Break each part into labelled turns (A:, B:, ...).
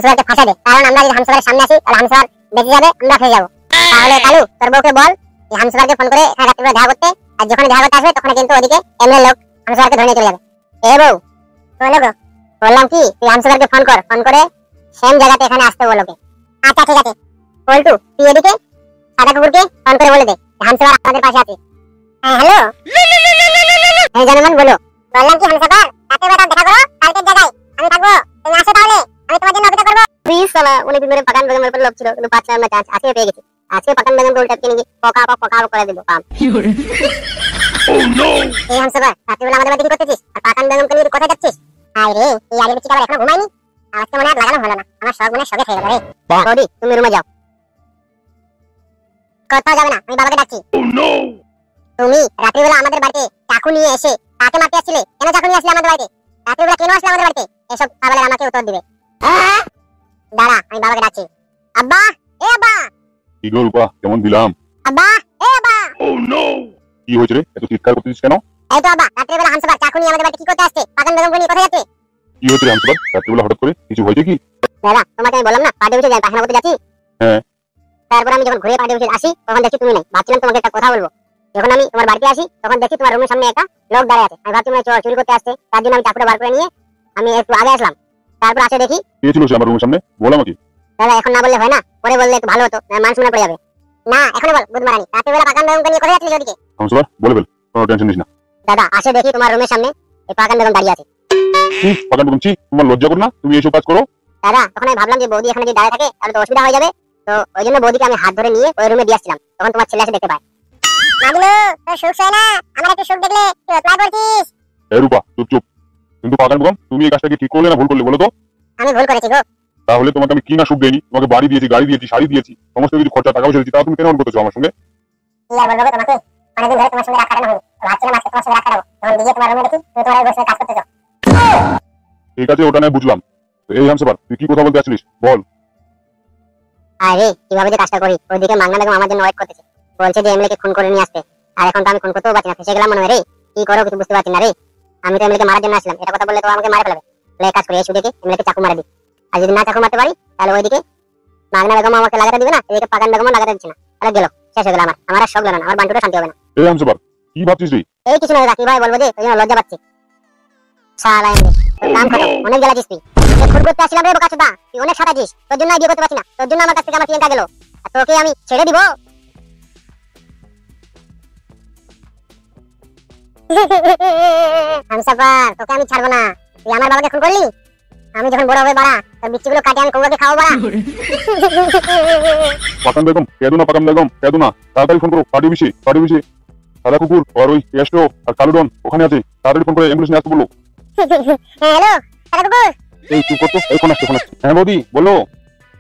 A: হামসাবারকে ফাঁসা দে, কারণ আমরা যদি হামসাবারের সামনে আসি তাহলে হামসাবার বেঁচে যাবে, আমরা ফেসে যাবো। তাহলে কালু তোর বউকে বল যে হামসাবারকে ফোন করে এখানে রাত্রিবেলা দেখা করতে, আর যখন দেখা করতে আসবে তখন কিন্তু ওদিকে এমএলএ লোক হামসাবারকে ধরে নিয়ে চলে যাবে। এ বউ বলো গো, বললাম কি তুই হামসাবারকে ফোন কর, ফোন করে সেম জায়গাতে এখানে আসতে বল ওকে। আচ্ছা ঠিক আছে। পল্টু তুই এদিকে সাদা কুকুরকে ফোন করে বলে দে হামসাবার আমাদের পাশে আছে। হ্যাঁ হ্যালো, হ্যাঁ জানেমান বলো। বললাম কি হামসাবার রাতে বেলা দেখা করো কালকের জায়গায়, আমি থাকবো, তুমি আসো তাহলে আমি তোমার জন্য অপেক্ষা করবো। প্লিজ সালা, অনেক দিন ধরে পাকান বেগমের উপর লোভ ছিল, কিন্তু পাঁচ না চান্স আজকে পেয়ে গেছি। আজকে পাকান বেগমকে উল্টা কিনে গিয়ে পকা করে দেবো কাম। এই হামসাবার রাতে বেলা আমাদের বাড়িতে কি করতেছিস, আর পাকান বেগমকে নিয়ে কোথায় যাচ্ছিস? আরে এই আগে চিকা এখনো ঘুমাইনি, আজকে মনে হয় লাগানো হলো না, আমার শখ মনে শখে খেয়ে গেল রে। বৌদি তুমি রুমে যাও। কোথাও যাবে না, আমি বাবাকে ডাকছি। তুমি রাত্রিবেলা আমাদের বাড়িতে চাকু নিয়ে এসে কাকে মারতে আসছিলে? কেন চাকু নিয়ে আসলে আমাদের বাড়িতে? রাত্রিবেলা কেন আসলে আমাদের বাড়িতে? এসব সওয়ালের আমাকে উত্তর দিবে। দাঁড়া আমি বাবাকে ডাকছি। আব্বা, এ আব্বা।
B: কি গো রূপা, কেমন দিলাম?
A: আব্বা, এ আব্বা।
B: কি হয়েছে রে, এত চিৎকার করতেছিস কেন?
A: এই তো আব্বা, রাত্রিবেলা হামসাবার চাকু নিয়ে আমাদের বাড়িতে কি করতে আসছে? পাকান বেগমকে নিয়ে কোথায় যাচ্ছে?
B: কি হয়েছে রে হামসাবার, রাত্রিবেলা হঠাৎ করে কিছু হয়েছে কি?
A: দাদা তোমাকে আমি বললাম না পার্টি অফিসে যাই, পায়খানা করতে যাচ্ছি।
B: হ্যাঁ।
A: তারপর আমি যখন ঘুরে পার্টি অফিসে আসি তখন দেখি তুমি নেই। ভাবছিলাম তোমাকে একটা কথা বলবো। যখন আমি তোমার বাড়িতে আসি তখন দেখি তোমার রুমের সামনে একটা লোক দাঁড়িয়ে আছে। আমি ভাবছি মনে হয় চুরি করতে আসছে, তার জন্য আমি চাকুটা বার করে নিয়ে আমি একটু আগে আসলাম। তারপর আসে দেখি
B: কে ছিল সে আমার রুমের সামনে, বল আমাকে।
A: দাদা এখন না বললে হয় না, পরে বললে একটু ভালো হতো, মান শুনে পড়ে যাবে। না এখনই বল বুধমারানি, রাত্রিবেলা পাকান বেগমকে নিয়ে কোথায় যাচ্ছিস ওদিকে?
B: হামসাবার বলে ফেল, কোনো টেনশন নিস না।
A: দাদা আসে দেখি তোমার রুমের সামনে এই পাকান বেগম দাঁড়িয়ে আছে।
B: পাকান বেগম, তোমার লজ্জা করো না, তুমি এইসব কাজ করো?
A: দাদা তখন আমি ভাবলাম যে বৌদি এখানে যদি দাঁড়িয়ে থাকে তাহলে তো অসুবিধা হয়ে যাবে, তো ওই জন্য বৌদিকে আমি হাত ধরে নিয়ে ওই রুমে দিয়ে আসছিলাম। তখন তোমার ছেলে এসে দেখতে পায়। নাগলু তোর সুখ হয় না, আমার একটু সুখ দেখলে তুই অ্যাপ্লাই করছিস।
B: এ রূপা চুপ চুপ। কিন্তু পাকান বেগম, তুমি এই কাজটা কি ঠিক করলে না ভুল করলে বলো তো?
A: আমি ভুল করেছি গো।
B: তাহলে তোমাকে আমি কি না সুখ দেইনি? তোমাকে বাড়ি দিয়েছি, গাড়ি দিয়েছি, শাড়ি দিয়েছি, সমস্ত কিছু খরচা টাকা পয়সা দিয়েছি, তাও তুমি কেন করতেছো আমার সঙ্গে?
A: কি আর বলবো তোমাকে, অনেকদিন ধরে তোমার সঙ্গে রাগ কাটানো হয়নি, ভাবছিলাম আজকে তোমার সঙ্গে রাগ কাটাবো। তখন দিয়ে তোমার রুমে দেখি তুমি তোমার বসে কাজ করতেছো।
B: ঠিক আছে, ওটা নয় বুঝলাম। তো এই হামসাবার তুই কি কথা বলতে আসছিস বল।
A: আরে কিভাবে যে কাজটা করি, ওইদিকে মান্না বেগম আমার জন্য ওয়েট করতেছে, বলছে যে এমএলএ কে খুন করে নিয়ে আসতে। আর এখন তো আমি খুন করতেও পারছি না, ফেসে গেলাম মনে হয় রে। কি করো কিছু বুঝতে পারছি না রে। আমি তো এমএলএ কে মারার জন্য আসলাম, এটা কথা বললে তো আমাকে মারা ফেলবে। তাহলে কাজ করি, এই সুদিকে এমএলএ কে চাকু মারা দিই। আর যদি না চাকু মারতে পারি তাহলে ওইদিকে মান্না বেগম আমাকে লাগাতে দিবে না, এদিকে পাকান বেগমও লাগাতে দিচ্ছে না। তাহলে গেল, শেষ হয়ে গেল আমার আর শখ গেল না, আমার বান্টুটা শান্তি হবে না।
B: এই হামসাবার কি ভাবছিস রে?
A: এই কিছু না দাদা, কিভাবে বলবো যে ওই জন্য লজ্জা পাচ্ছি। শালা এমএলএ তোর কাম খতম, অনেক জ্বালাছিস তুই। খুন করতে আসছিলাম রে বোকাচোদা, তুই অনেক সাজাছিস, তোর জন্য বিয়ে করতে পারছি না, তোর জন্য আমার কাছ থেকে আমার ক্লিয়েন্টটা গেল, আর তোকে আমি ছেড়ে দিব? হামসাফার তোকে আমি ছাড়বো না, তুই আমার বাবাকে খুন করলি, আমি যখন বড় হবে বাড়া তোর বিচ্ছিগুলো কাটে আমি কৌয়াকে খাবো বাড়া।
B: পাকান বেগম কেদো না, পাকান বেগম কেদো না, তাড়াতাড়ি ফোন করো পার্টি অফিসে, পার্টি অফিসে সাদা কুকুর আর ওই কেষ্ট আর কালুডন ওখানে আছে, তাড়াতাড়ি ফোন করে অ্যাম্বুলেন্স নিয়ে আসতে বলো।
A: হ্যালো সাদা কুকুর।
B: এই চুপ করতো, এই ফোন আসছে, ফোন আসছে। হ্যাঁ বৌদি বলো।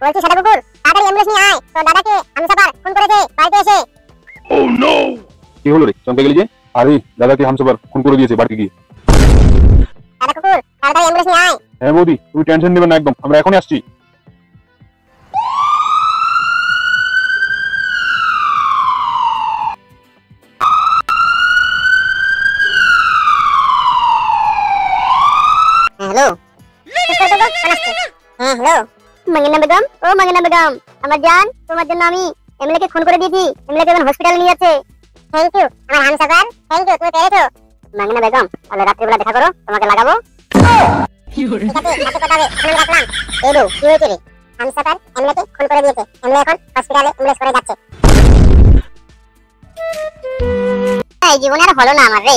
A: বলছি সাদা কুকুর তাড়াতাড়ি অ্যাম্বুলেন্স নিয়ে আয়, তোর দাদাকে হামসাফার খুন করেছে বাড়িতে এসে।
B: ও নো, কি হলো রে, চমকে গেলি যে? আরে দাদাকে হামসাফার খুন করে দিয়েছে বাড়িতে গিয়ে।
A: সাদা কুকুর তাড়াতাড়ি অ্যাম্বুলেন্স নিয়ে আয়।
B: হ্যাঁ বৌদি, তুমি টেনশন নেবেন না একদম, আমরা এখনই আসছি।
A: হ্যালো হ্যাঁ হ্যালো মাঙ্গিনা বেগম, ও মাঙ্গিনা বেগম আমার জান, তোমার জন্য আমি এমএলএ কে খুন করে দিয়েছি, এমএলএ কে এখন হসপিটালে নিয়ে যাচ্ছে। থ্যাংক ইউ আমার হামসাফার, থ্যাংক ইউ, তুমি পেরেছো। মাঙ্গিনা বেগম তাহলে রাত্রিবেলা দেখা করো, তোমাকে লাগাবো। ঠিক আছে হাতে কথা হবে, আমি রাখলাম। এই বউ কি হয়েছে রে? হামসাফার এমএলএ কে খুন করে দিয়েছে, এমএলএ এখন হসপিটালে অ্যাম্বুলেন্স করে যাচ্ছে। এই জীবনে আর হলো না আমার রে,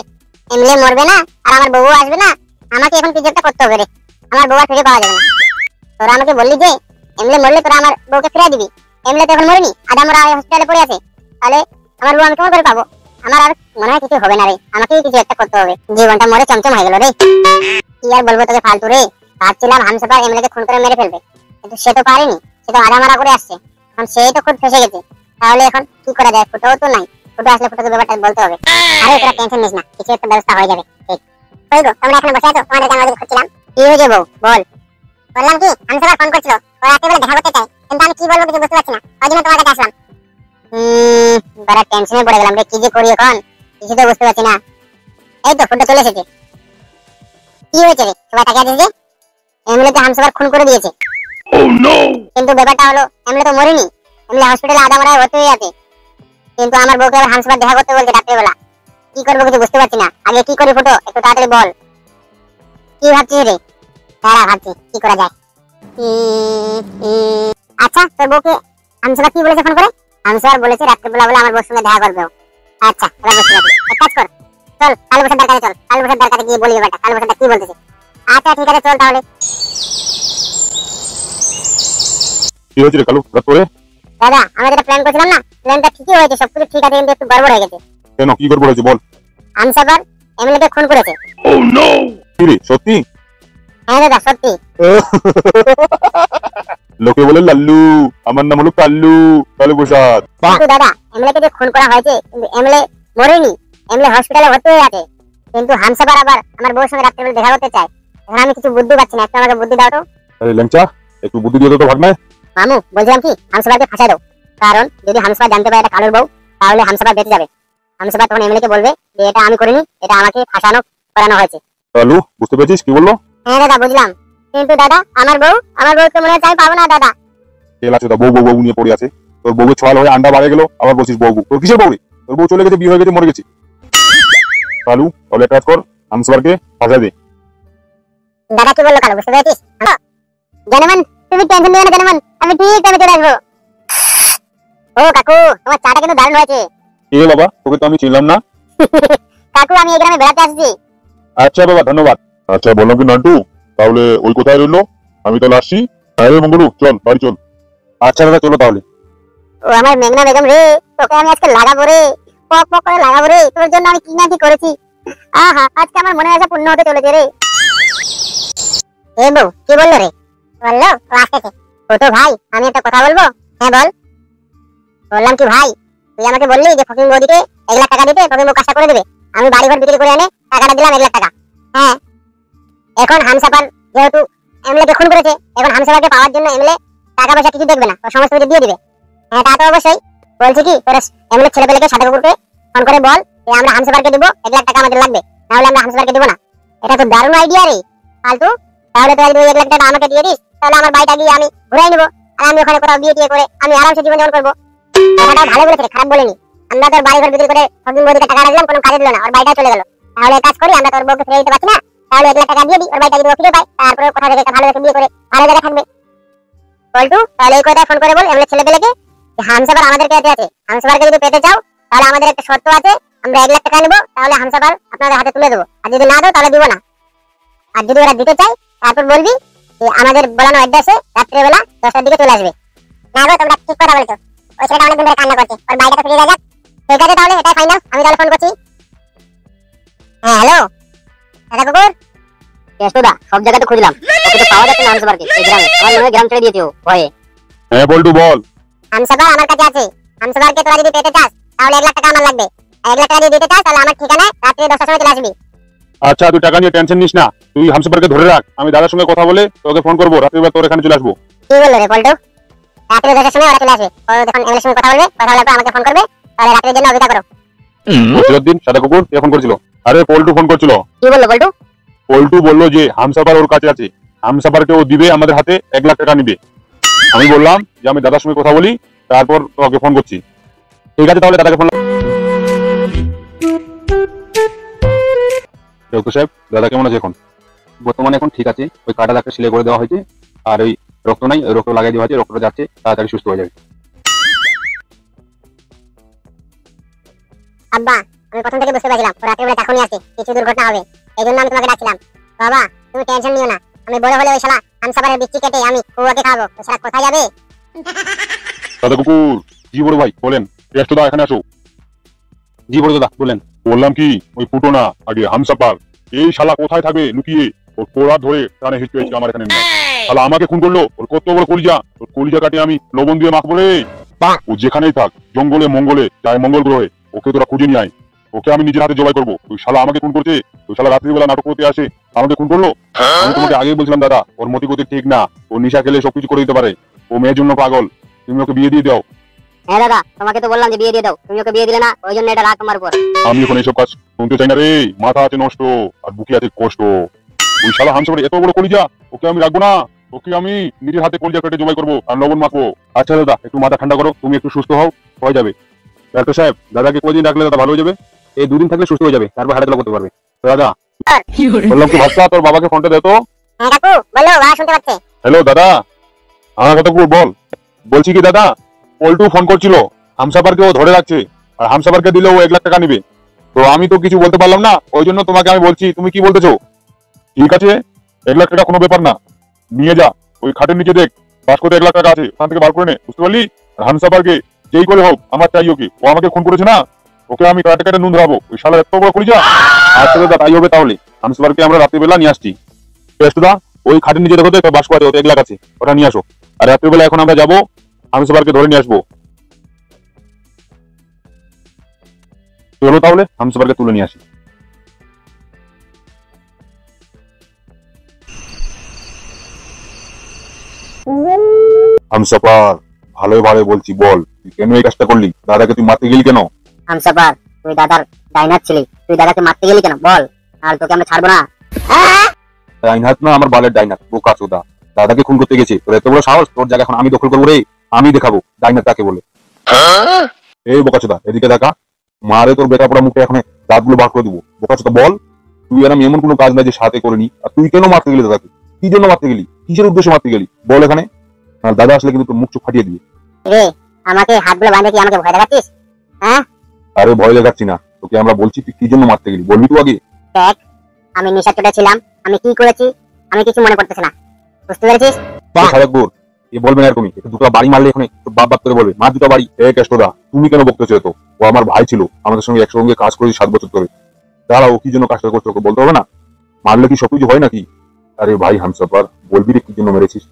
A: এমএলএ মরবে না আর আমার বউ আসবে না, আমাকে এখন কিছু একটা করতে হবে রে, আমার বউ আর ফিরে পাওয়া যাবে না। তোরা আমাকে বললি যে এমএলএ মরলে তোরা আমার বউকে ফিরিয়ে দিবি, এমএলএ তো এখন মরেনি, আদামরা হসপিটালে পড়ে আছে, তাহলে আমার বউ আমি কেমন করে পাবো? আমার আর মনে হয় কিছু হবে না রে, আমাকেই কিছু একটা করতে হবে, জীবনটা মরে চমচম হয়ে গেল রে। কি আর বলবো তোকে ফালতু রে, ভাবছিলাম হামসাফার এমএলএ কে খুন করে মেরে ফেলবে, কিন্তু সে তো পারেনি, সে তো আদামরা করে আসছে, এখন সেই তো খুব ফেসে গেছে। তাহলে এখন কি করা যায়? ফুটোও তো নাই, ফুটো আসলে ফুটোকে ব্যাপারটা বলতে হবে। আরে তোরা টেনশন নিস না, কিছু একটা ব্যবস্থা হয়ে যাবে। ঠিক ওই গো, তোমরা এখানে বসে আছো, তোমাদেরকে আমি খুঁজছিলাম। কি হয়েছে বউ বল। বললাম কি হামসাফার ফোন করছিল, ও রাত্রিবেলা দেখা করতে চাই, কিন্তু আমি কি বলবো কিছু বুঝতে পারছি না, ওই জন্য তোমার কাছে আসলাম। বড় টেনশনে পড়ে গেলাম রে, কি যে করি এখন কিছু তো বুঝতে পারছি না। এই তো ফুটো চলে এসেছে। কি হয়েছে রে, সবাই তাকিয়ে আছে যে? এমএলএ কে হামসাফার খুন করে দিয়েছে, কিন্তু ব্যাপারটা হলো এমলে তো মরিনি, এমলে হসপিটালে আধা মারা ভর্তি হয়ে আছে। কিন্তু আমার বউকে আবার হামসাবার দেখা করতে বলছে রাত্রেবেলা। কি করবো কিছু বুঝতে পারছি না। আগে কি করি ফুটো, একটু তাড়াতাড়ি বল। কি ভাবছিস রে? দাঁড়া ভাবছি কি করা যায়। আচ্ছা তোর বউকে হামসাবার কি বলেছে ফোন করে? হামসাবার বলেছে রাত্রেবেলা বলে আমার বউর সঙ্গে দেখা করবে ও। আচ্ছা এবার বুঝতে পারছি। এক কাজ কর, চল কাল বসার দরকারে চল, কাল বসার দরকারে গিয়ে বলি ব্যাপারটা, কাল বসারটা কি বলতেছে। আচ্ছা ঠিক আছে চল তাহলে।
B: কি হয়েছে রে কালু রাত করে?
A: দাদা আমরা যেটা প্ল্যান করেছিলাম না, প্ল্যানটা ঠিকই হয়েছে, সবকিছু ঠিক আছে, কিন্তু একটু গড়বড় হয়ে গেছে।
B: কেন কি গড়বড় হয়েছে বল?
A: হামসাবার এমএলএ কে খুন করেছে।
B: কি রে সত্যি?
A: হ্যাঁ দাদা সত্যি।
B: লোকে বলে লাল্লু, আমার নাম হলো কাল্লু, কালু প্রসাদ।
A: কিন্তু দাদা এমএলএ কে যে খুন করা হয়েছে, কিন্তু এমএলএ মরেনি, এমএলএ হসপিটালে ভর্তি হয়ে আছে। কিন্তু হামসাবার আবার আমার বউর সঙ্গে রাত্রেবেলা দেখা করতে চায়। এখন আমি কিছু বুদ্ধি পাচ্ছি না, একটু আমাকে বুদ্ধি দাও তো।
B: আরে ল্যাংচা একটু বুদ্ধি দিয়ে দাও তো ভাগ্নে।
A: মামু বলছিলাম কি, হামসাবারকে ফাঁসাই দাও, কারণ যদি হামসাবার জানতে পারে এটা কালুর বউ, তাহলে হামসাবার বেঁচে যাবে। হামসাবার তখন এমএলএ কে বলবে যে এটা আমি করিনি, এটা আমাকে ফাঁসানো করানো হয়েছে।
B: কালু বুঝতে পেরেছিস কি বললো?
A: হ্যাঁ দাদা বুঝলাম, কিন্তু দাদা আমার বউকে মনে হচ্ছে আমি পাবো না দাদা।
B: তেল আছে তো বউ বউ বউ নিয়ে পড়ে আছে। তোর বউকে ছয়াল হয়ে আন্ডা বাড়ে গেল, আবার বলছিস বউ বউ। তোর কিসের বউ রে? তোর বউ চলে গেছে, বিয়ে হয়ে গেছে, মরে গেছে। কালু তাহলে এক কাজ কর, হামসাবারকে ফাঁসাই দে।
A: দাদা কি বললো কালু বুঝতে পেরেছিস? জানেমান তুমি টেনশন নিও না জানেমান, আমি ঠিক টাইমে চলে আসবো। ও কাকু তোমার চাটা কিন্তু দারুণ হয়েছে।
B: এ বাবা তোকে তো আমি চিনলাম না।
A: কাকু আমি এই গ্রামে বেড়াতে আসছি।
B: আচ্ছা বাবা ধন্যবাদ। আচ্ছা বললাম কি নান্টু, তাহলে ওই কোথায় রইলো? আমি তাহলে আসছি। আরে মঙ্গলু চল বাড়ি চল। আচ্ছা দাদা চলো তাহলে।
A: ও আমার মেঘনা বেগম রে, তোকে আমি আজকে লাগাবো রে, পক পক করে লাগাবো রে, তোর জন্য আমি কি না কি করেছি। আহা আজকে আমার মনে আছে পূর্ণ হতে চলেছে রে। এ বউ কি বললো রে? বললো ও আসতেছে। ও তো ভাই আমি একটা কথা বলবো। হ্যাঁ বল। বললাম কি ভাই, তুই আমাকে বললি যে ফকিং বৌদিকে 1 লাখ টাকা দিতে, ফকিং বউ কাজটা করে দেবে। আমি বাড়ি ঘর বিক্রি করে এনে টাকাটা দিলাম 1 লাখ টাকা। হ্যাঁ এখন হামসাপার যেহেতু এমএলএ কে খুন করেছে, এখন হামসাপারকে পাওয়ার জন্য এমএলএ টাকা পয়সা কিছু দেখবে না, ও সমস্ত কিছু দিয়ে দিবে। হ্যাঁ তা তো অবশ্যই। বলছি কি তোর এমএলএ ছেলেপেলেকে সাথে কুকুরকে ফোন করে বল যে আমরা হামসাপারকে দিব, 1 লাখ টাকা আমাদের লাগবে, না হলে আমরা হামসাপারকে দিব না। এটা তো দারুণ আইডিয়া রে ফালতু। তাহলে তুই যদি 1 লাখ টাকা আমাকে দিয়ে দিস, তাহলে আমার বাড়িটা গিয়ে আমি ঘুরাই নেবো, আর আমি ওখানে কোথাও বিয়ে টিয়ে করে আমি আরামসে জীবন যাপন করবো। কথাটা ভালো বলেছে, খারাপ বলেনি। আমরা তোর বাড়ি ঘর বিক্রি করে ফকিং বৌদিকে টাকা রাখলাম, কোনো কাজে দিল না, ওর বাড়িটা চলে গেল। তাহলে কাজ করি, আমরা তোর বউকে ফিরে দিতে পারছি না, তাহলে 1 লাখ টাকা দিয়ে দিই, ওর বাড়িটা যদি ও ফিরে পায়, তারপরে কোথা থেকে একটা ভালো দেখে বিয়ে করে ভালো জায়গায় থাকবে। বলটু তাহলে এই কথায় ফোন করে বল এমএলএ ছেলেপেলেকে যে হামসাপার আমাদের কাছে আছে, হামসাপারকে যদি পেতে চাও তাহলে আমাদের একটা শর্ত আছে, আমরা 1 লাখ টাকা নেবো, তাহলে হামসাপার আপনাদের হাতে তুলে দেবো, আর যদি না দাও তাহলে দিব না। আর যদি ওরা দিতে চায় তারপর বলবি যে আমাদের বলানো অ্যাড্রেসে রাত্রেবেলা 10টার দিকে চলে আসবে। না গো তোমরা ঠিক কথা বলেছো, ওই ছেলেটা অনেকদিন ধরে কান্না করছে, ওর বাড়িটা তো ফিরে যাক। ঠিক আছে তাহলে এটাই ফাইনাল, আমি তাহলে ফোন করছি। হ্যাঁ হ্যালো দাদা কুকুর। কেষ্টদা সব জায়গায় তো খুঁজলাম, ওকে তো পাওয়া যাচ্ছে না হামসাপারকে এই গ্রামে। আমার মনে হয় গ্রাম ছেড়ে দিয়েছে ও ভয়ে।
B: হ্যাঁ বল্টু বল।
A: হামসাপার আমার কাছে আছে, হামসাপারকে তোরা যদি পেতে চাস তাহলে 1 লাখ টাকা আমার লাগবে। 1 লাখ টাকা যদি দিতে চাস তাহলে আমার ঠিকানায় রাত্রি 10টার সময় চলে আসবি।
B: আচ্ছা তুই টাকা নিয়ে টেনশন নিস না, তুই হামসাপারকে ধরে রাখ, আমি দাদার সঙ্গে কথা বলে তোকে ফোন করবো, রাত্রিবেলা তোর এখানে চলে আসবো।
A: কি বললো রে পল্টু? রাত্রি 10টার সময় ওরা চলে আসবে, ও যখন এমএলএর সঙ্গে কথা বলবে, কথা বলার পর আমাকে ফোন করবে, তাহলে রাত্রির জন্য অপেক্ষা করো।
B: দিন সাদা কুকুর কে ফোন করছিল? আরে পল্টু ফোন করছিল।
A: কি বললো পল্টু?
B: পল্টু বললো যে হামসাপার ওর কাছে আছে, হামসাপারকে ও দিবে, আমাদের হাতে 1 লাখ টাকা নিবে। আমি বললাম যে আমি দাদার সঙ্গে কথা বলি, তারপর তোকে ফোন করছি। ঠিক আছে তাহলে দাদাকে ফোন। ডক্টর সাহেব দাদা কেমন আছে এখন?
C: বর্তমানে এখন ঠিক আছে, ওই কাটা দাগটা সেলাই করে দেওয়া হয়েছে, আর ওই রক্ত নাই, ওই রক্ত লাগাই দেওয়া হয়েছে, রক্তটা যাচ্ছে, তাড়াতাড়ি সুস্থ হয়ে যাবে।
A: আব্বা আমি প্রথম থেকে বুঝতে পারছিলাম ও রাত্রিবেলা এখনই আসে, কিছু দুর্ঘটনা হবে, এই জন্য আমি তোমাকে ডাকছিলাম। বাবা তুমি টেনশন নিও না, আমি বড় হলে ওই শালা হামসাপারের বিচ্ছি কেটে আমি ওকে খাবো, ওই শালা কোথায় যাবে?
B: দাদা কুকুর জি বড় ভাই বলেন। কেষ্টদা এখানে আসো।
C: জি বড় দাদা বলেন।
B: বললাম কি ওই ফুটো না আগে হামসাপার, এই শালা কোথায় থাকবে লুকিয়ে, ওর কোড়া ধরে টানে হিট পেয়েছে আমার এখানে নিয়ে। শালা আমাকে খুন করলো, ওর কত বড় কলিজা, ওর কলিজা কাটে আমি লবণ দিয়ে মাখবো রে। ও যেখানেই থাক, জঙ্গলে মঙ্গলে চাই মঙ্গল গ্রহে, ওকে তোরা খুঁজে নিয়ে আয়, ওকে আমি নিজের হাতে জবাই করবো। ওই শালা আমাকে খুন করছে, ওই শালা রাত্রিবেলা নাটক করতে আসে, আমাকে খুন করলো। আমি তোমাকে আগেই বলছিলাম দাদা, ওর মতি গতি ঠিক না, ও নেশা খেলে সবকিছু করে দিতে পারে, ও মেয়ের জন্য পাগল, তুমি ওকে বিয়ে দিয়ে দাও।
A: হ্যাঁ দাদা তোমাকে তো বললাম যে বিয়ে দিয়ে দাও, তুমি ওকে বিয়ে দিলে না, ওই জন্য এটা রাগ তোমার উপর।
B: আমি এখন এইসব কাজ শুনতে চাই না রে, মাথা আছে নষ্ট আর বুকে আছে কষ্ট। ওই শালা হামসাপার এত বড় কলিজা, ওকে আমি রাখবো না, ওকে আমি নিজের হাতে কলজা কেটে জবাই করবো আর লবণ মাখবো। আচ্ছা দাদা, একটু মাথা ঠান্ডা করো, তুমি একটু সুস্থ হও, হয়ে যাবে। ডাক্তার সাহেব, দাদাকে কদিন রাখলে দাদা ভালো হয়ে যাবে? এই 2 দিন থাকলে সুস্থ হয়ে যাবে, তারপর হাঁটাচলা করতে পারবে। তো দাদা বললাম কি ভাবছা, তোর বাবাকে ফোনটা দে তো।
A: হ্যাঁ কাকু বলো, বাবা শুনতে পাচ্ছে।
B: হ্যালো দাদা, আমার কথা বল। বলছি কি দাদা, পল্টু ফোন করছিল, হামসাফারকে ও ধরে রাখছে, আর হামসাফারকে দিলে ও 1 লাখ টাকা নিবে। তো আমি তো কিছু বলতে পারলাম না, ওই জন্য তোমাকে আমি বলছি, তুমি কি বলতেছো? ঠিক আছে, 1 লাখ টাকা কোনো ব্যাপার না, নিয়ে যা। ওই খাটের নিচে দেখ, বাস্কতে 1 লাখ টাকা আছে, ওখান থেকে বার করে নে, বুঝতে পারলি? আর হামসাফারকে যেই করে হোক আমার চাই ওকে, ও আমাকে খুন করেছে না, ওকে আমি কাটে কাটে নুন ধরাবো। ওই শালা এত বড় করি যা। আচ্ছা দাদা, তাই হবে তাহলে। হামসাফারকে আমরা রাত্রিবেলা নিয়ে আসছি। দা ওই খাটের নিচে দেখো তো একটা বাস্ক আছে, ওতে 1 লাখ আছে, ওটা নিয়ে আসো। আর রাত্রিবেলা এখন আমরা যাবো, হামসাফারকে ধরে নিয়ে আসবো। চলো তাহলে হামসাফারকে তুলে নিয়ে আসি। হামসাফার, ভালো ভালো বলছি, বল তুই কেন এই কাজটা করলি? দাদাকে তুই মারতে গেলি কেন?
A: হামসাফার, তুই দাদার ডাইনার ছিলি, তুই দাদাকে মারতে গেলি কেন বল? আর তোকে আমরা ছাড়বো না।
C: ডাইনাত না, আমার বালের ডাইনাত, বোকা চোদা। দাদাকে খুন করতে গেছে, তোর এত বড় সাহস, তোর জায়গা এখন আমি দখল করবো রে। আমি দেখাবো ডাইনাত কাকে বলে। এই বোকা চোদা, এদিকে দেখা, মারে তোর বেটা পড়া মুখে এখন দাঁতগুলো বার করে দিবো। বোকা চোদা বল, তুই আর আমি এমন কোনো কাজ নাই যে সাথে করিনি, আর তুই কেন মারতে গেলি দাদাকে? কি জন্য মারতে গেলি? কিসের উদ্দেশ্যে মারতে গেলি বল এখানে? আর দাদা আসলে কিন্তু তোর মুখ চোখ ফাটিয়ে দিবি।
A: রে, আমাকে হাতগুলো বাঁধে কি আমাকে ভয় দেখাচ্ছিস? হ্যাঁ,
C: আরে ভয় দেখাচ্ছি না তোকে, আমরা বলছি তুই কি জন্য মারতে গেলি বলবি তো আগে।
A: দেখ, আমি নেশা চোটে ছিলাম, আমি কি করেছি আমি কিছু মনে করতেছি না, বুঝতে পেরেছিস?
C: সারাকপুর এ বলবে না এরকমই, একটু দুটো বাড়ি মারলে এখানে তোর বাপ বাপ করে বলবে, মার দুটো বাড়ি। এ কেষ্টদা, তুমি কেন বকতেছো? তো ও আমার ভাই ছিল, আমাদের সঙ্গে একসঙ্গে কাজ করেছি 7 বছর ধরে। দাঁড়া, ও কি জন্য কাজটা করছে ওকে বলতে হবে না? মারলে কি সবকিছু হয় নাকি? আরে ভাই হামসাফার, বলবি রে কি জন্য মেরেছিস?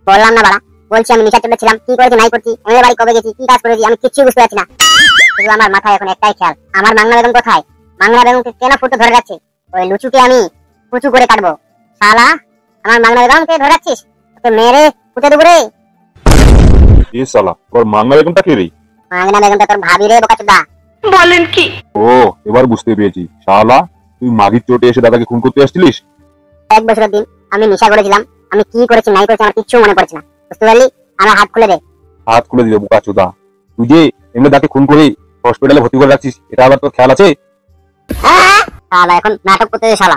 A: বললাম না বাড়া, বলছি আমি নেশা চোটে ছিলাম, কি করেছি নাই করছি, এমএলএ বাড়ি কবে গেছি, কি কাজ করেছি আমি কিচ্ছু বুঝতে পারছি না। শুধু আমার মাথায় এখন একটাই খেয়াল, আমার মাংনা বেগম কোথায়? মাংনা বেগমকে কেন ফুটো ধরে রাখছে? ওই লুচুকে আমি কুচু করে কাটবো। শালা, আমার মাংনা বেগমকে ধরে রাখছিস, তোকে মেরে ফুটে দেবো রে।
C: এ শালা, তোর মাংনা বেগমটা কে রে?
A: মাংনা বেগমটা তোর ভাবি রে বোকাচোদা।
D: বলেন কি?
C: ও, এবার বুঝতে পেরেছি। শালা, তুই মাগির চোটে এসে দাদাকে খুন করতে আসছিলিস?
A: 1 বছরের দিন আমি নেশা করেছিলাম, আমি কি করেছি নাই করেছি আমার কিচ্ছু মনে পড়ছে না, বুঝতে পারলি? আমার হাত খুলে দে।
C: হাত খুলে দিবে বোকা চোদা। তুই যে এমনি দাকে খুন করে হসপিটালে ভর্তি করে রাখছিস, এটা আবার তোর খেয়াল আছে?
A: শালা এখন নাটক করতে দে শালা।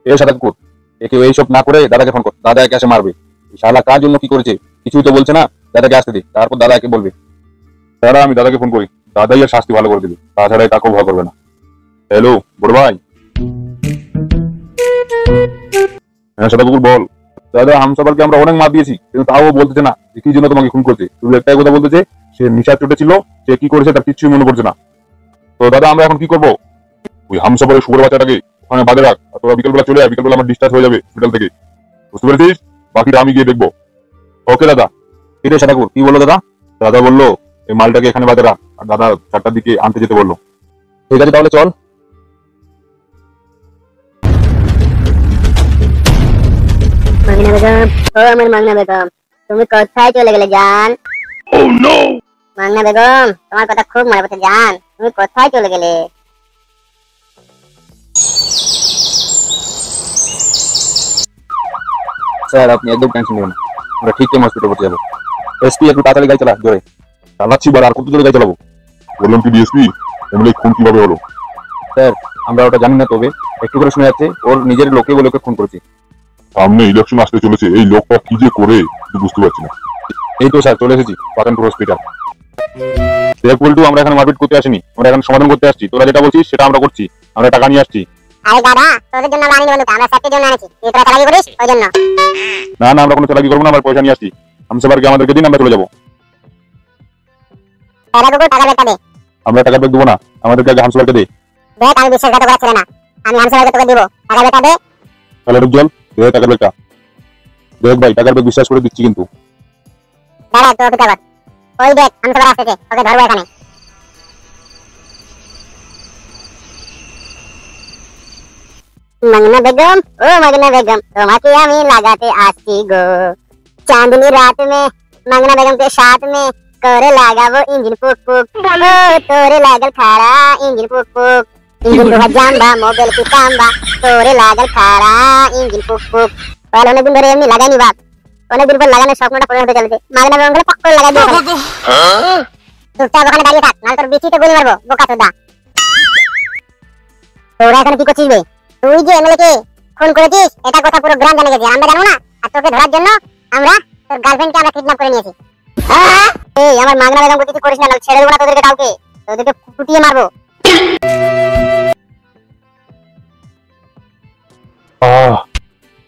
C: এ সাদাকুর, একে এইসব না করে দাদাকে ফোন কর, দাদা একে এসে মারবে। শালা কার জন্য কি করেছে কিছুই তো বলছে না, দাদাকে আসতে দে, তারপর দাদা একে বলবে। দাদা, আমি দাদাকে ফোন করি, দাদাই আর শাস্তি ভালো করে দেবে, তাছাড়া কাকেও ভয় করবে না। হ্যালো বড় ভাই। হ্যাঁ সাদাকুর বল। দাদা, হামসাফারকে আমরা অনেক মার দিয়েছি, কিন্তু তাও বলতেছে না যে কি জন্য তোমাকে খুন করছে। শুধু একটাই কথা বলতেছে, সে নিশা চোটে ছিল, সে কি করেছে তার কিছুই মনে পড়ছে না। তো দাদা, আমরা এখন কি করবো? ওই হামসাফারের শুয়োর বাচ্চাটাকে ওখানে বাঁধে রাখ, আর তোরা বিকেলবেলা চলে আয়, বিকেলবেলা আমার ডিসচার্জ হয়ে যাবে হসপিটাল থেকে, বুঝতে পেরেছিস? বাকিটা আমি গিয়ে দেখবো। ওকে দাদা। এটাই সাদাকুর, কি বললো দাদা? দাদা বললো এই মালটাকে এখানে বাঁধে রাখ, আর দাদা 4টার দিকে আনতে যেতে বললো। ঠিক আছে তাহলে চল।
A: মাংনা বেগম, ও আমার মাংনা বেগম, তুমি কোথায় চলে গেলে জান? মাংনা বেগম, তোমার কথা খুব মনে পড়ছে জান, তুমি কোথায় চলে গেলে?
C: স্যার, আপনি একদম টেনশন নেবেন না, আমরা ঠিক টাইম হসপিটাল করতে যাবো। এসপি, একটু তাড়াতাড়ি গাড়ি চালা, জোরে চালাচ্ছি, বার আর কত জোরে গাড়ি চালাবো?
B: বললাম কি ডিএসপি, এমএলএ খুন কিভাবে হলো?
C: স্যার, আমরা ওটা জানি না, তবে একটু করে শোনা যাচ্ছে ওর নিজের লোকে বলে ওকে খুন করেছে।
B: সামনে ইলেকশন আসতে চলেছে, এই লোকটা কি যে করে বুঝতে পারছি না।
C: এই তো স্যার, চলে এসেছি পাঠানপুর হসপিটাল। দেখ বলটু, আমরা এখানে মারপিট করতে আসিনি, আমরা এখানে সমাধান করতে আসছি। তোরা যেটা বলছিস সেটা আমরা করছি, আমরা টাকা নিয়ে আসছি।
A: আরে দাদা, তোদের জন্য আমরা আনিনি বন্ধু, আমরা সাথে জন্য আনেছি, তুই তোরা চালাকি করিস ওই জন্য।
C: না না, আমরা কোনো চালাকি করবো না, আমরা পয়সা নিয়ে আসছি। হামসাফারকে আমাদেরকে দিন, আমরা চলে যাবো।
A: টাকা কুকুর, টাকা বেটা দে।
C: আমরা টাকার ব্যাগ দেবো না, আমাদেরকে আগে হামসাফারকে দে।
A: দেখ, আমি বিশ্বাসঘাতক করা ছেলে না, আমি হামসাকে তোকে দিব, টাকা বেটা দে।
C: তাহলে রুকজল, দে টাকার ব্যাগটা। দেখ ভাই, টাকার ব্যাগ বিশ্বাস করে দিচ্ছি কিন্তু।
A: দাঁড়া, তো অপেক্ষা কর, ওই দেখ হামসাবার আসতেছে, ওকে ধরবো এখানে। মাংনা বেগম, ও মাংনা বেগম, তোমাকে আমি লাগাতে আসছি গো, चांदनी रात में मांगना बेगम के साथ में करे लागा वो इंजन पुक पुक, ओ तोरे लागल खारा इंजन पुक पुक, इंजन तो जाम्बा मोबाइल की काम्बा, तोरे लागल खारा इंजन पुक पुक, কল অনেকদিন ধরে এমনি লাগাইনি বাপ, অনেকদিন পর লাগানোর স্বপ্নটা পূরণ হতে চলেছে। মাগনা বেগম গেলে পক করে লাগাই দিও। চুপচাপ ওখানে দাঁড়িয়ে থাক, নাহলে তোর বিচিতে গুলি মারবো বোকা চোদা। তোরা এখন কি করছিস বে? তুই যে এমএলএ কে খুন করেছিস এটা কথা পুরো গ্রাম জেনে গেছে, আমরা জানো না? আর তোকে ধরার জন্য আমরা তোর গার্লফ্রেন্ডকে আমরা কিডন্যাপ করে নিয়েছি। এই আমার মাগনা বেগম কিছু করিস না, নাহলে ছেড়ে দেবো না তোদেরকে কাউকে, তোদেরকে কুটিয়ে মারবো।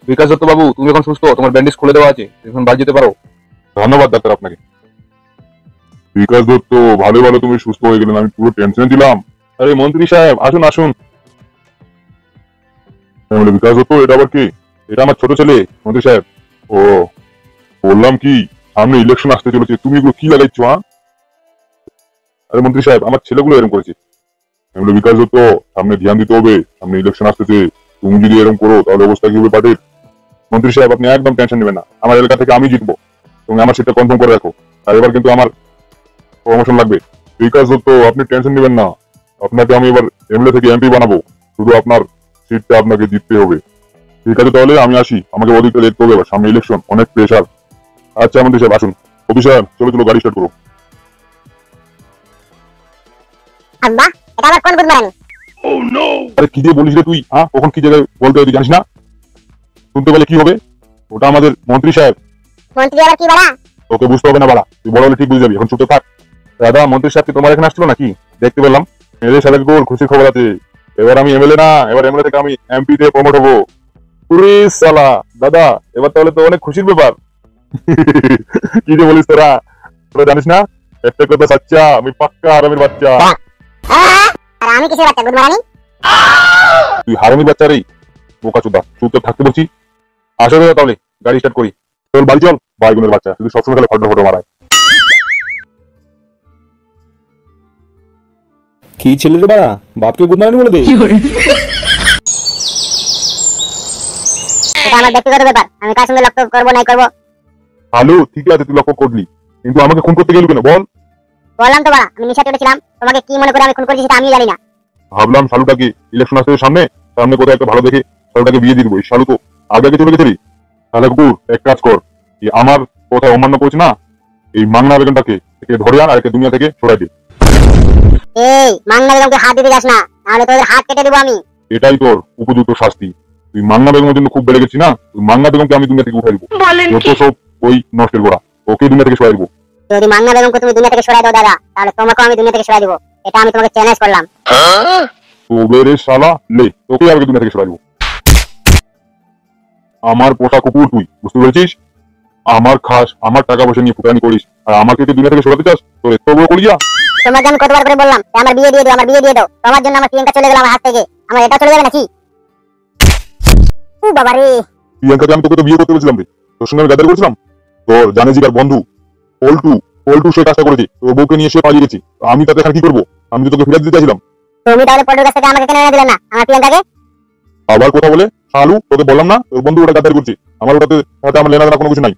C: বিকাশ দত্ত বাবু, তুমি এখন সুস্থ, তোমার ব্যান্ডেজ খুলে দেওয়া আছে, এখন বাড়ি যেতে পারো।
B: ধন্যবাদ ডাক্তার আপনাকে। বিকাশ দত্ত, ভালো ভালো তুমি সুস্থ হয়ে গেলেন, আমি পুরো টেনশনে ছিলাম।
C: আরে মন্ত্রী সাহেব, আসুন আসুন।
B: আমি বলি, বিকাশ দত্ত এটা আবার কি?
C: এটা আমার ছোট ছেলে মন্ত্রী সাহেব।
B: ও, বললাম কি সামনে ইলেকশন আসতে চলেছে, তুমি এগুলো কি লাগাইছো?
C: আরে মন্ত্রী সাহেব, আমার ছেলেগুলো এরকম করেছে।
B: আমি বলি, বিকাশ দত্ত সামনে ধ্যান দিতে হবে, সামনে ইলেকশন আসতেছে, তুমি যদি এরকম করো তাহলে অবস্থা কি হবে পার্টির?
C: মন্ত্রী সাহেব, আপনি একদম টেনশন নেবেন না, আমার এলাকা থেকে আমি জিতবো, তুমি আমার সিটটা কনফার্ম করে রাখো। আর এবার কিন্তু আমার প্রমোশন লাগবে।
B: বিকাশ দত্ত আপনি টেনশন নেবেন না, আপনাকে আমি এবার এমএলএ থেকে এমপি বানাবো, শুধু আপনার সিটটা আপনাকে জিততে হবে। ঠিক আছে তাহলে আমি আসি, আমাকে ওদিকটা দেখতে হবে, এবার সামনে ইলেকশন, অনেক প্রেশার।
C: আচ্ছা মন্ত্রী সাহেব, আসুন।
B: অফিসার চলো চলো, গাড়ি স্টার্ট করো।
A: আব্বা, এটা আবার কোন বুধবারানি?
C: আরে কি দিয়ে বলিস রে তুই? হ্যাঁ, কখন কি জায়গায় বলতে হয় তুই জানিস না? শুনতে পেলে কি হবে? ওটা আমাদের মন্ত্রী সাহেব।
A: মন্ত্রী আবার কি বাড়া?
C: তোকে বুঝতে হবে না বাড়া, তুই বড় হলে ঠিক বুঝে যাবি, এখন চুপে থাক। দাদা, মন্ত্রী সাহেব কি তোমার এখানে আসছিল নাকি? দেখতে পেলাম। মেরে সালেক গোল, খুশির খবর আছে। এবার আমি এমএলএ না, এবার এমএলএ থেকে আমি এমপি তে প্রমোট হবো। পুরি সালা দাদা, এবার তাহলে তো অনেক খুশির ব্যাপার। কি যে বলিস তোরা, তোরা জানিস না একটা কথা সাচ্চা, আমি পাক্কা হারামির বাচ্চা।
A: আর আমি কিসের বাচ্চা বুধবারানি?
C: তুই হারামির বাচ্চা রে, বোকা চোদা, চুপচাপ থাকতে বলছি। আসো দাদা, তাহলে গাড়ি স্টার্ট করি। চল বাড়ি চল, বাইগুনের বাচ্চা, তুই সবসময় খালি ফটো ফটো মারায়।
D: কি ছেলে রে বাড়া, বাপকে গুড মর্নিং বলে দে।
A: এটা আমার ব্যক্তিগত ব্যাপার, আমি কার সঙ্গে লক্ষ্য করবো নাই করবো।
C: ভালো, ঠিক আছে, তুই লক্ষ্য করলি, কিন্তু আমাকে খুন করতে গেলি কেন বল?
A: বললাম তো বাড়া, আমি নেশা চলেছিলাম, তোমাকে কি মনে করে আমি খুন করেছি সেটা আমিও জানি না।
C: ভাবলাম শালুটাকে ইলেকশন আসতে সামনে, সামনে কোথায় একটা ভালো দেখে শালুটাকে বিয়ে দিয়ে দিবো। এই শালু তো আগে আগে চলে গেছিলি। তাহলে কুকুর এক কাজ কর, এই আমার কোথায় অমান্য করছে না, এই মাংনা বেগমটাকে একে ধরে আন আর একে দুনিয়া থেকে সরাই দে।
A: এই মাংনা বেগমকে হাত দিতে যাস না, নাহলে তোদের হাত কেটে দেবো আমি।
C: এটাই তোর উপযুক্ত শাস্তি। তুই মাংনা বেগমের জন্য খুব বেড়ে গেছিস না, তুই মাংনা বেগমকে আমি দুনিয়া থেকে উঠাই দিবো। যত সব ওই নষ্টের গোড়া, ওকে দুনিয়া থেকে সরাই দিবো।
A: যদি মাংনা বেগমকে তুমি দুনিয়া থেকে সরাই দাও দাদা, তাহলে তোমাকেও আমি দুনিয়া থেকে সরাই দিব, এটা আমি তোমাকে চ্যালেঞ্জ করলাম।
C: তো বেরে শালা লে, তোকে আগে দুনিয়া থেকে সরাই দিবো। আমার পোষা কুকুর তুই, বুঝতে পেরেছিস? আমার খাস, আমার টাকা পয়সা নিয়ে ফুটানি করিস, আর আমাকে তুই দুনিয়া থেকে সরাতে চাস? তোর এত বড় করি যা।
A: তোমাকে আমি কতবার করে বললাম যে আমার বিয়ে দিয়ে দাও, আমার বিয়ে দিয়ে দাও, তোমার জন্য আমার প্রিয়াঙ্কা চলে গেল আমার হাত থেকে, আমার এটা চলে যাবে নাকি? ও বাবা রে,
C: প্রিয়াঙ্কাকে আমি তোকে তো বিয়ে করতে বলেছিলাম রে, তোর সঙ্গে আমি গাদারি করেছিলাম। তোর জানে জিগার বন্ধু পল্টু, পল্টু সে কাজটা করেছে, তোর বউকে নিয়ে সে পালিয়ে গেছে। আমি তাতে এখন কি করবো? আমি তো তোকে ফিরে দিতে চাইছিলাম।
A: তুমি তাহলে পল্টুর কাছ থেকে আমাকে কেন এনে দিলে না আমার প্রিয়াঙ্কাকে?
C: আবার কথা বলে শালু, তোকে বললাম না তোর বন্ধু ওটা গাদারি করছে, আমার ওটাতে সাথে আমার লেনা দেনা কোনো কিছু নাই।